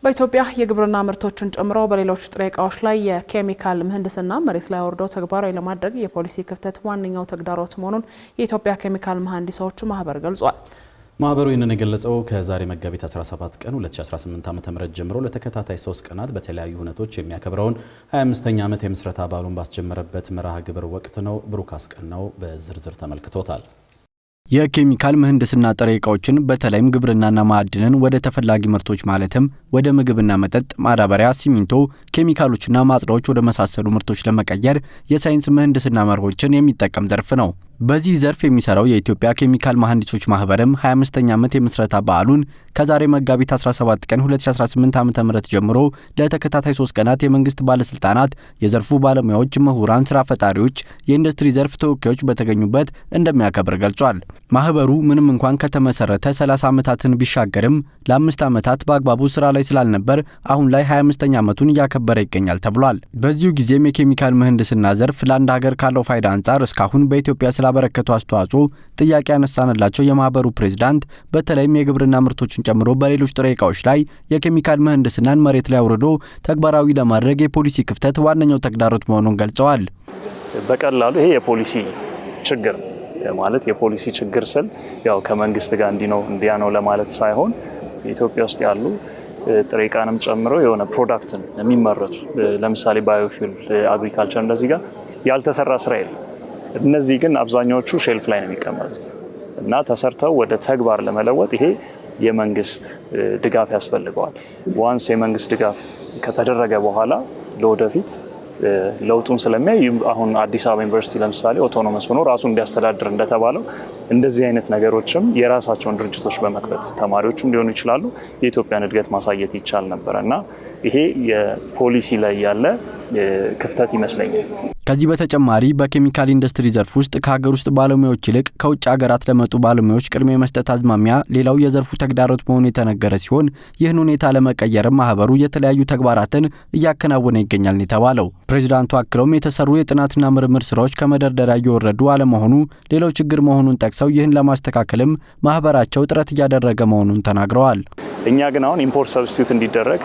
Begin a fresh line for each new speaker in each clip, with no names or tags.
በኢትዮጵያ የግብርና ምርቶችን ጨምሮ በሌሎች ጥሬ ዕቃዎች ላይ የኬሚካል ምህንድስና መሬት ላይ አውርዶ ተግባራዊ ለማድረግ የፖሊሲ ክፍተት ዋነኛው ተግዳሮት መሆኑን የኢትዮጵያ ኬሚካል መሐንዲሶች ማህበር ገልጿል።
ማህበሩ ይህንን የገለጸው ከዛሬ መጋቢት 17 ቀን 2018 ዓ.ም ጀምሮ ለተከታታይ 3 ቀናት በተለያዩ ሁነቶች የሚያከብረውን 25ኛ ዓመት የምስረታ በዓሉን ባስጀመረበት መርሃ ግብር ወቅት ነው። ብሩክ አስቀናው በዝርዝር ተመልክቶታል።
የኬሚካል ምህንድስና ጥሬ ዕቃዎችን በተለይም ግብርናና ማዕድንን ወደ ተፈላጊ ምርቶች ማለትም ወደ ምግብና መጠጥ፣ ማዳበሪያ፣ ሲሚንቶ፣ ኬሚካሎችና ማጽዳዎች ወደ መሳሰሉ ምርቶች ለመቀየር የሳይንስ ምህንድስና መርሆችን የሚጠቀም ዘርፍ ነው። በዚህ ዘርፍ የሚሰራው የኢትዮጵያ ኬሚካል መሐንዲሶች ማህበርም 25ኛ ዓመት የምስረታ በዓሉን ከዛሬ መጋቢት 17 ቀን 2018 ዓ.ም ጀምሮ ለተከታታይ 3 ቀናት የመንግስት ባለስልጣናት፣ የዘርፉ ባለሙያዎች፣ ምሁራን፣ ስራ ፈጣሪዎች፣ የኢንዱስትሪ ዘርፍ ተወካዮች በተገኙበት እንደሚያከብር ገልጿል። ማህበሩ ምንም እንኳን ከተመሰረተ 30 ዓመታትን ቢሻገርም ለ5 ዓመታት በአግባቡ ስራ ላይ ስላልነበር አሁን ላይ 25ኛ ዓመቱን እያከበረ ይገኛል ተብሏል። በዚሁ ጊዜም የኬሚካል ምህንድስና ዘርፍ ለአንድ ሀገር ካለው ፋይዳ አንጻር እስካሁን በኢትዮጵያ ስላበረከቱ አስተዋጽኦ ጥያቄ ያነሳንላቸው የማህበሩ ፕሬዝዳንት በተለይም የግብርና ምርቶችን ጨምሮ በሌሎች ጥሬ ዕቃዎች ላይ የኬሚካል ምህንድስናን መሬት ላይ አውርዶ ተግባራዊ ለማድረግ የፖሊሲ ክፍተት ዋነኛው ተግዳሮት መሆኑን ገልጸዋል።
በቀላሉ ይሄ የፖሊሲ ችግር ማለት የፖሊሲ ችግር ስል ያው ከመንግስት ጋር እንዲያ ነው ለማለት ሳይሆን ኢትዮጵያ ውስጥ ያሉ ጥሬ ዕቃንም ጨምሮ የሆነ ፕሮዳክትን የሚመረቱ ለምሳሌ ባዮፊል፣ አግሪካልቸር እንደዚህ ጋር ያልተሰራ ስራ የለም። እነዚህ ግን አብዛኛዎቹ ሼልፍ ላይ ነው የሚቀመጡት እና ተሰርተው ወደ ተግባር ለመለወጥ ይሄ የመንግስት ድጋፍ ያስፈልገዋል። ዋንስ የመንግስት ድጋፍ ከተደረገ በኋላ ለወደፊት ለውጡን ስለሚያይ አሁን አዲስ አበባ ዩኒቨርሲቲ ለምሳሌ ኦቶኖመስ ሆኖ ራሱን እንዲያስተዳድር እንደተባለው እንደዚህ አይነት ነገሮችም የራሳቸውን ድርጅቶች በመክፈት ተማሪዎችም ሊሆኑ ይችላሉ የኢትዮጵያን እድገት ማሳየት ይቻል ነበር እና ይሄ የፖሊሲ ላይ ያለ ክፍተት ይመስለኛል።
ከዚህ በተጨማሪ በኬሚካል ኢንዱስትሪ ዘርፍ ውስጥ ከሀገር ውስጥ ባለሙያዎች ይልቅ ከውጭ ሀገራት ለመጡ ባለሙያዎች ቅድሚያ መስጠት አዝማሚያ ሌላው የዘርፉ ተግዳሮት መሆኑ የተነገረ ሲሆን ይህን ሁኔታ ለመቀየር ማህበሩ የተለያዩ ተግባራትን እያከናወነ ይገኛል የተባለው ፕሬዝዳንቱ አክለውም የተሰሩ የጥናትና ምርምር ስራዎች ከመደርደሪያ እየወረዱ አለመሆኑ ሌላው ችግር መሆኑን ጠቅሰው ይህን ለማስተካከልም ማህበራቸው ጥረት እያደረገ መሆኑን ተናግረዋል።
እኛ ግን አሁን ኢምፖርት ሰብስቲዩት እንዲደረግ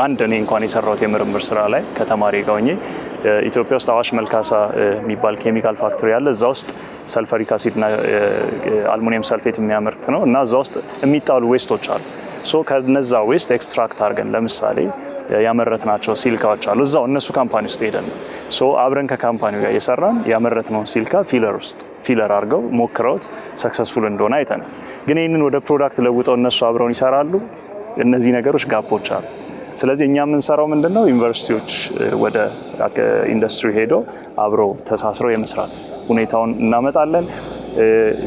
አንድ እኔ እንኳን የሰራሁት የምርምር ስራ ላይ ከተማሪ ጋር ሆኜ ኢትዮጵያ ውስጥ አዋሽ መልካሳ የሚባል ኬሚካል ፋክቶሪ ያለ እዛ ውስጥ ሰልፈሪክ አሲድና አልሙኒየም ሰልፌት የሚያመርት ነው እና እዛ ውስጥ የሚጣሉ ዌስቶች አሉ። ሶ ከነዛ ዌስት ኤክስትራክት አድርገን ለምሳሌ ያመረትናቸው ሲልካዎች አሉ እዛው እነሱ ካምፓኒ ውስጥ ሄደን ሶ አብረን ከካምፓኒው ጋር እየሰራን ያመረትነውን ሲልካ ፊለር አድርገው ሞክረውት ሰክሰስፉል እንደሆነ አይተናል። ግን ይህንን ወደ ፕሮዳክት ለውጠው እነሱ አብረውን ይሰራሉ። እነዚህ ነገሮች ጋፖች አሉ። ስለዚህ እኛ የምንሰራው ምንድነው ዩኒቨርሲቲዎች ወደ ኢንዱስትሪ ሄደው አብረው ተሳስረው የመስራት ሁኔታውን እናመጣለን።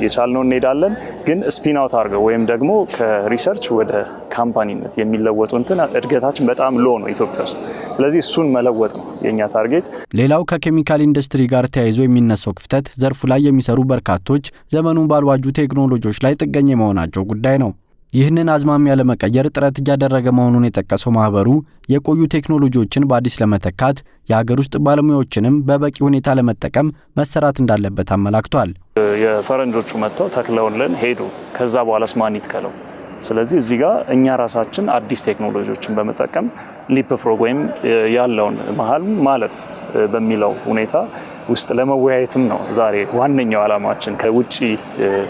የቻልነው እንሄዳለን። ግን ስፒን አውት አድርገው ወይም ደግሞ ከሪሰርች ወደ ካምፓኒነት የሚለወጡ እድገታችን በጣም ሎ ነው ኢትዮጵያ ውስጥ። ስለዚህ እሱን መለወጥ ነው የኛ ታርጌት።
ሌላው ከኬሚካል ኢንዱስትሪ ጋር ተያይዞ የሚነሳው ክፍተት ዘርፉ ላይ የሚሰሩ በርካቶች ዘመኑን ባልዋጁ ቴክኖሎጂዎች ላይ ጥገኛ የመሆናቸው ጉዳይ ነው። ይህንን አዝማሚያ ለመቀየር ጥረት እያደረገ መሆኑን የጠቀሰው ማህበሩ የቆዩ ቴክኖሎጂዎችን በአዲስ ለመተካት የሀገር ውስጥ ባለሙያዎችንም በበቂ ሁኔታ ለመጠቀም መሰራት እንዳለበት አመላክቷል።
የፈረንጆቹ መጥተው ተክለውልን ሄዱ። ከዛ በኋላስ ማን ይትከለው? ስለዚህ እዚህ ጋር እኛ ራሳችን አዲስ ቴክኖሎጂዎችን በመጠቀም ሊፕ ፍሮግ ወይም ያለውን መሀል ማለፍ በሚለው ሁኔታ ውስጥ ለመወያየትም ነው ዛሬ ዋነኛው ዓላማችን ከውጪ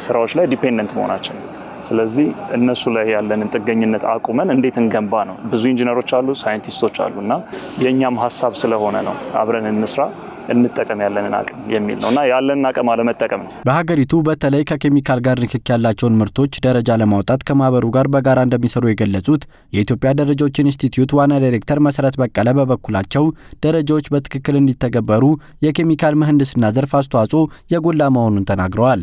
ስራዎች ላይ ዲፔንደንት መሆናችን። ስለዚህ እነሱ ላይ ያለንን ጥገኝነት አቁመን እንዴት እንገንባ ነው። ብዙ ኢንጂነሮች አሉ፣ ሳይንቲስቶች አሉና የኛም ሀሳብ ስለሆነ ነው አብረን እንስራ እንጠቀም ያለንን አቅም የሚል ነውና ያለንን አቅም አለመጠቀም ነው።
በሀገሪቱ በተለይ ከኬሚካል ጋር ንክኪ ያላቸውን ምርቶች ደረጃ ለማውጣት ከማህበሩ ጋር በጋራ እንደሚሰሩ የገለጹት የኢትዮጵያ ደረጃዎች ኢንስቲትዩት ዋና ዳይሬክተር መሰረት በቀለ በበኩላቸው ደረጃዎች በትክክል እንዲተገበሩ የኬሚካል ምህንድስና ዘርፍ አስተዋጽኦ የጎላ መሆኑን ተናግረዋል።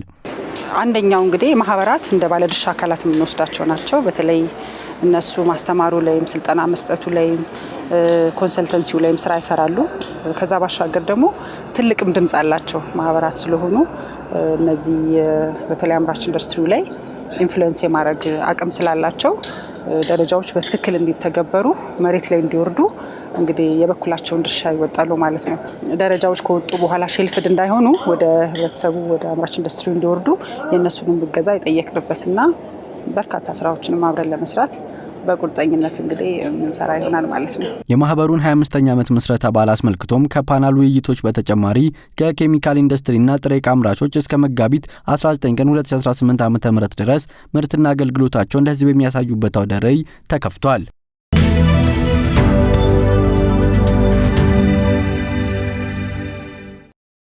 አንደኛው እንግዲህ ማህበራት እንደ ባለድርሻ አካላት የምንወስዳቸው ናቸው። በተለይ እነሱ ማስተማሩ ላይም ስልጠና መስጠቱ ላይም ኮንሰልተንሲው ላይም ስራ ይሰራሉ። ከዛ ባሻገር ደግሞ ትልቅም ድምጽ አላቸው ማህበራት ስለሆኑ እነዚህ በተለይ አምራች ኢንዱስትሪው ላይ ኢንፍሉዌንስ የማድረግ አቅም ስላላቸው ደረጃዎች በትክክል እንዲተገበሩ መሬት ላይ እንዲወርዱ እንግዲህ የበኩላቸውን ድርሻ ይወጣሉ ማለት ነው። ደረጃዎች ከወጡ በኋላ ሼልፍድ እንዳይሆኑ ወደ ህብረተሰቡ ወደ አምራች ኢንዱስትሪው እንዲወርዱ የነሱንም እገዛ የጠየቅንበትና በርካታ ስራዎችንም አብረን ለመስራት በቁርጠኝነት እንግዲህ እንሰራ ይሆናል ማለት ነው።
የማህበሩን 25ኛ ዓመት ምስረታ በዓል አስመልክቶም ከፓናል ውይይቶች በተጨማሪ ከኬሚካል ኢንዱስትሪና ጥሬ ዕቃ አምራቾች እስከ መጋቢት 19 ቀን 2018 ዓ.ም ድረስ ምርትና አገልግሎታቸውን ለሕዝብ የሚያሳዩበት አውደ ርዕይ ተከፍቷል።